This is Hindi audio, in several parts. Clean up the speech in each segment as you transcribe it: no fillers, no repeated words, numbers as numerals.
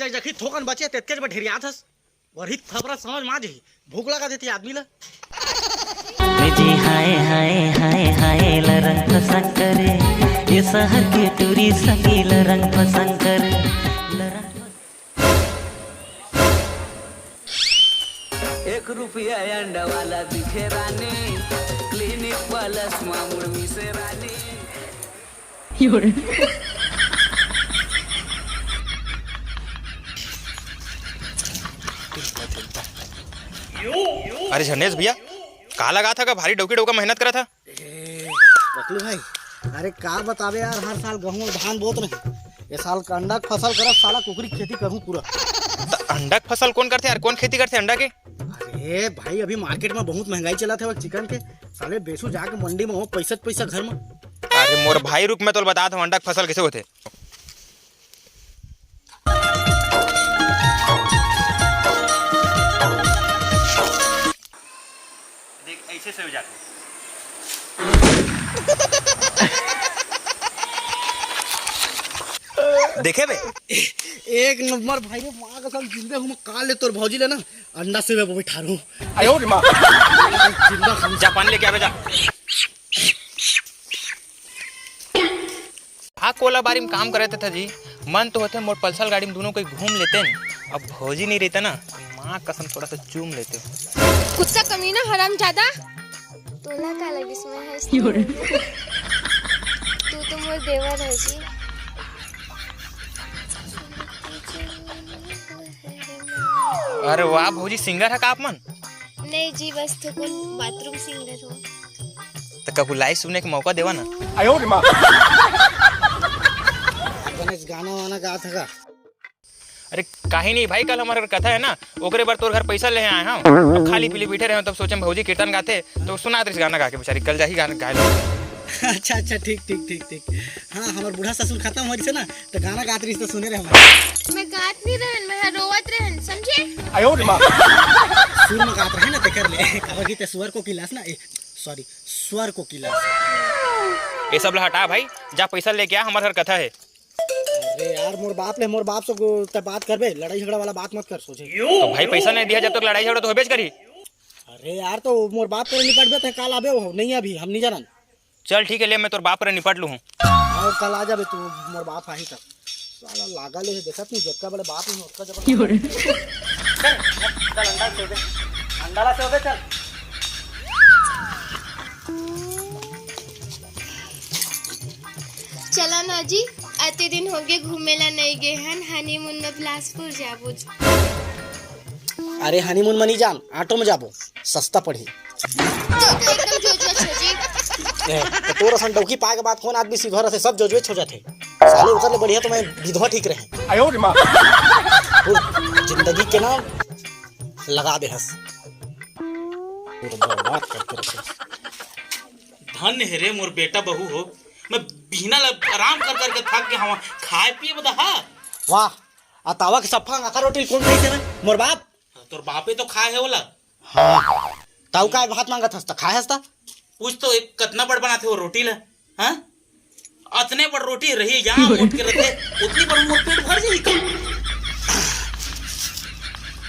जखी थोकन बचे तेतके में ढेरिया थस वही खबर समझ में आ जही भूख लगा देती आदमी ला जी हाय हाय हाय हाय रंग पसंद करे ये शहर के टूरी संगील रंग पसंद करे। 1 रुपया अंडा वाला दिखे रानी क्लिनिक प्लस मामूल मिसे रानी। अरे झरनेश भैया कहा लगा था का भारी डोकी डोका मेहनत करा था। पकलू भाई अरे का बतावे यार हर साल गेहूं धान बोत नहीं ये साल का अंडा फसल करब साला कुकरी खेती करूं पूरा। तो अंडा की फसल कौन करते यार कौन खेती करते अंडा के। अरे भाई अभी मार्केट में बहुत महंगाई चला था चिकन के साले बेचू जाके मंडी में हो पैसा घर में। अरे मोर भाई रुक मैं तो बता दूं अंडा की फसल कैसे होते। देख ऐसे से हो जाते देखे बे एक नंबर भाई रे मां कसम जिंदे हूं काल ले तोर भौजी ले ना अंडा से मैं बैठा रहूं। आयो रे मां जिंदा हम जा पानी लेके आवे जा। हाँ कोला बारी में काम करे था जी मन तो होते मोर पल्सर गाड़ी में दोनों कोई घूम लेते न अब भौजी नहीं रहता ना माँ कसम थोड़ा सा चूम लेते। कुत्ता कमीना हराम ज्यादा तोला का लगी इसमें है तू तो मोर देवर है जी। अरे वाह भौजी सिंगर है का आप मन। नहीं जी बस तो कोई बाथरूम सिंगर हो तो कभी लाइव सुनने का मौका देवा ना। आयो रे मां गणेश गाना वाना गा था का। अरे काहे नहीं भाई कल हमारे कथा है ना ओकरे बार तोर घर पैसा ले आए हम खाली पीली बैठे रहे तब सोचे भौजी कीर्तन गाते तो सुना इस गाना गा के बेचारी कल जा ही गाना गा लो। अच्छा ठीक हाँ हमार बूढ़ा ससुर खत्म हो रही ना तो गाना गात रही तो सुने रहे मैं गात नहीं रहन मैं रोवत रहन समझे। आयो रे मां सुर में गात रहे ना ते कर ले कबर की ते स्वर को किलास ना सॉरी स्वर को किलास ये सब हटा भाई जा पैसा लेके आ हमारे घर कथा है। अरे यार मोर बाप से ते बात करबे लड़ाई झगड़ा वाला बात मत कर सोचे। तो भाई पैसा नहीं दिया जब तक लड़ाई झगड़ा तो होबेच करी। अरे यार तो मोर बाप पर निपटबे ते काल आबे हो नहीं अभी हम नहीं जानन। चल ठीक है ले मैं तोर बाप पर निपट लूँ और कल आ जाबे तू मोर बाप आही तक साला लागा ले देखत नहीं जक्का बड़े बाप में उसका जब चल अंडा से दे अंडा से चल। चला ना जी आते दिन हो गए घूमेला नहीं गए हन हनीमून में बिलासपुर जाबो। अरे हनीमून में नहीं जान ऑटो में जाबो सस्ता पड़ी। तो एकदम जोजवा छो जी तो तोर सन डौकी पा के बाद कौन आदमी सीधा रहते सब जोजवे हो जाते साले उतर ले बढ़िया तो मैं विधवा ठीक रहे। आयो रे मां जिंदगी के नाम लगा दे हंस बर्बाद करके रखे। धन्य है रे मोर बेटा बहू हो मैं बिना आराम कर करके थक गया हूं खाए पिए बता। हाँ वाह अतावा के सफा आका रोटी कौन खाई थे मोर बाप तोर बापे तो खाए है बोला। हां ताऊ का भात मांगत हस्ता खाए हस्ता पूछ तो एक कितना बड़ बनाते हो रोटी ला। हाँ अतने बड़ रोटी रही यहाँ मोट के रखे उतनी बड़ मोर पेट भर जाएगी।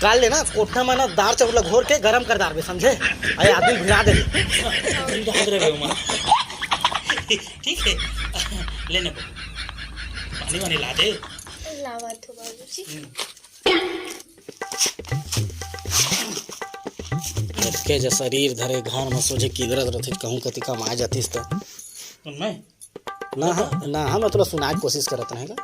काल ले ना कोठा में ना दाल चावल घोर के गरम कर दार समझे अरे आदमी भिड़ा दे। ठीक है लेने पानी वानी ला दे लावा तो बाबूजी के जो शरीर धरे घर में सोझे किगरत रहते कहूं कति कम आ जातीस तो मैं ना हम तो सुनाए कोशिश करत रहेगा।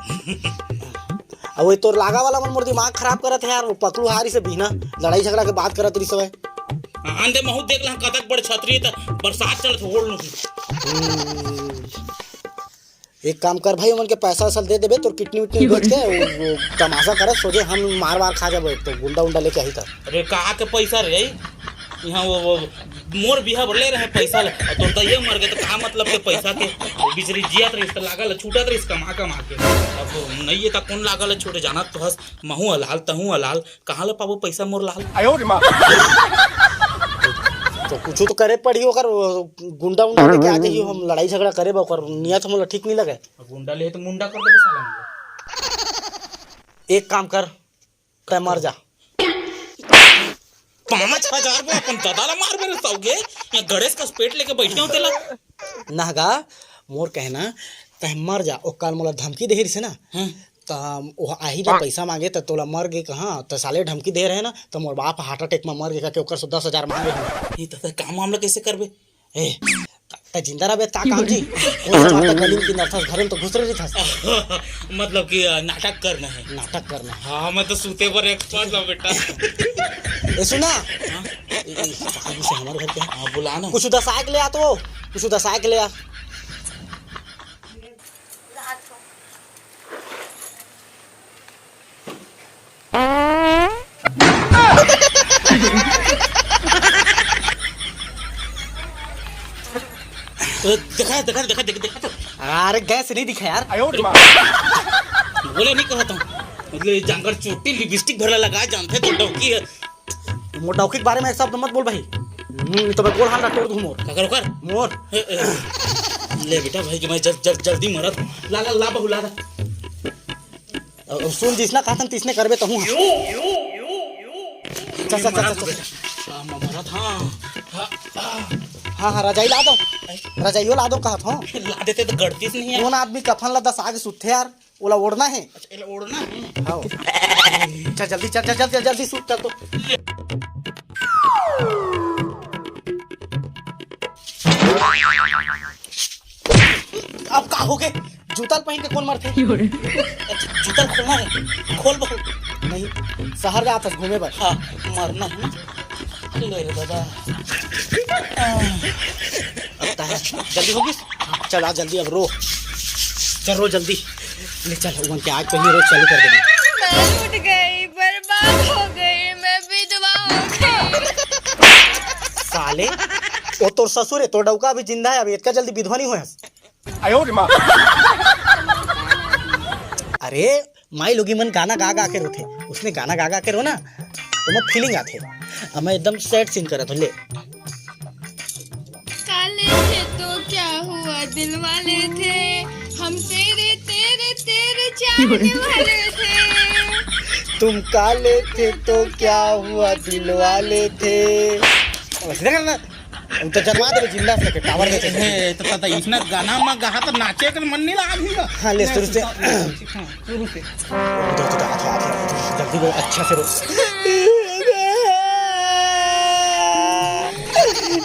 अब वो तोर लागा वाला मन मोर दिमाग खराब करत है यार वो पकड़ू हारी से बिना लड़ाई झगड़ा के बात करत रही सब आंधे महू देख ला कतक बड़ छतरी त बरसात चलत ओढ़ लूं। एक काम कर भाई उनके के पैसा असल दे देबे तो किडनी विटनी बेच के वो तमाशा करत सोचे हम मार खा जाबे तो गुंडा उंडा लेके आई था। अरे कहा के पैसा रे यहाँ वो मोर बिहा ले रहे पैसा ले तो ये मर गए तो कहा मतलब के पैसा के बिचरी जियत रही तो लागल छूटत रही कमा के अब नहीं है तो कौन लागल छोटे जाना तो हस महू अलाल तहू अलाल कहाँ ले पाबो पैसा मोर लाल। आयो रे मां तो कुछ तो करे पड़ी ओकर गुंडा उंडा लेके आ जाइयो हम लड़ाई झगड़ा करे ओकर नियत हमला ठीक नहीं लगे गुंडा ले तो मुंडा कर दे साला। एक काम कर तय मर जा। 5,000 में अपन दादाला मार मेरे साउगे या गणेश का पेट लेके बैठे हो तेला नागा मोर कहना तय मर जा। ओ काल मोला धमकी दे रही से ना त वो आही ना पैसा मांगे त तोला मर गे कहाँ त साले धमकी दे रहे ना तो मोर बाप हार्ट अटैक में मर गए के ओकर से 10,000 मांगे हम। ये तो काम मामला कैसे करबे ए त जिंदा रहबे का काम जी ओ सब त गली की नर्थस घर में तो घुस रही थस। मतलब कि नाटक करना है। नाटक करना है। हाँ मैं तो सूते पर एक्सपर्ट हूँ बेटा। ए सुना कहानी से हमारे घर के हाँ बुला ना कुछ दसाए के ले आ तो कुछ दसाए के ले आ। दिखा दिखा दिखा दिखा दिखा तो अरे गैस नहीं दिखा यार। बोले नहीं कहता हूँ मतलब जांगर चोटी लिपस्टिक भरा लगा जानते तो डौकी है। मोर डौकी के बारे में एक शब्द मत बोल भाई तो मैं गोल हाथ तोड़ दूँ मोर। क्या करो कर मोर ले बेटा भाई कि मैं जल्दी मरत ला ला ला बहु ला सुन जिसना कहतन तिसने करबे तो हूँ। चल चल चल चल मरत हाँ हाँ हाँ रजाई ला दो रजाइयो ला दो कहत हूँ। ला देते तो गड़ती से नहीं है। कौन आदमी कफन ला 10 आगे सुते यार ओला ओढ़ना है। अच्छा ओढ़ना है हाँ चल जल्दी चल चल चल जल्दी सूट चल तो। अब का हो गए जूता पहन के कौन मरते। जूता खोलना है खोल बहु नहीं शहर गया था घूमे बस। हाँ मरना है ना ले रे दादा लगता है जल्दी होगी। चल आ जल्दी अब रो चल रो जल्दी ले चल उन के आग पहले रोज चालू कर देना। मैं लूट गई बर्बाद हो गई मैं विधवा हो गई। साले वो तोर ससुर है तो डौका अभी जिंदा है अभी इतना जल्दी विधवा नहीं हुआ। अरे माई लोगी मन गाना गा गा के रोते उसने गाना गा गा के रो ना तो मैं फीलिंग आते अब मैं एकदम सैड सीन कर रहा था। ले काले थे तो क्या हुआ दिल वाले थे हम तेरे तेरे तेरे चाहने वाले थे। तुम काले थे तो क्या हुआ दिल वाले थे। तो जन्मा दे जिंदा से के टावर देते है तो पता इसने गाना में गा तो नाचे का मन नहीं लगा भी। हाँ ले शुरू से शुरू से जल्दी बोल अच्छा से रो।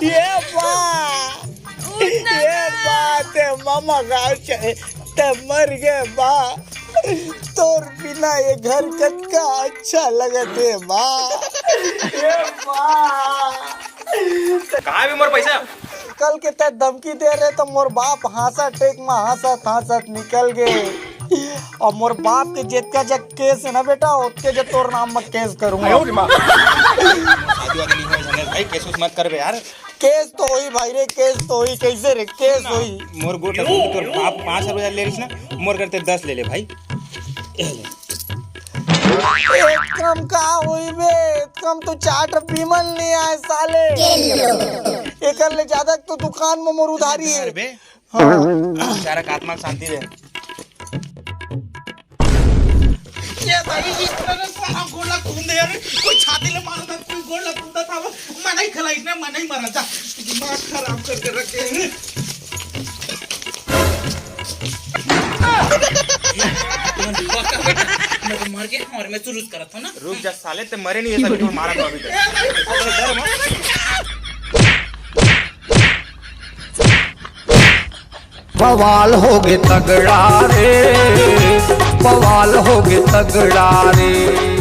ये बात है मामा गाँव ते मर गए बा तोर बिना ये घर कतका अच्छा लगते बा। ये कहाँ भी मोर पैसा कल के तक धमकी दे रहे तो मोर बाप हासा टेक में हासत निकल गए और मोर बाप के जितना जग केस है ना बेटा उसके जो तोर नाम में केस करूंगा। शादी वादी नहीं हुई धनेश भाई केस मत कर बे यार। केस तो हुई भाई रे केस तो हुई कैसे रे केस हुई। मोर गोट लगी तोर बाप 5,000 ले रही ना मोर करते 10 ले ले भाई। एक कम का हुई बे कम तो 4 पीमल नहीं आए साले एक ले ज्यादा तो दुकान में मोर उधारी है बे। सारा आत्मा शांति दे। ये भाई इतना सारा गोला खून दे यार कोई छाती ले मारा था कोई गोला कूदा था मना ही खलाई ना मना ही मारा था दिमाग खराब करके रखे हैं। मैं तो मर गया और मैं चुरुस करा था ना। रुक जा साले ते मरे नहीं है सभी को मारा तो अभी तक। डर मत। बवाल होगे तगड़ा रे बवाल होगे तगड़ा रे।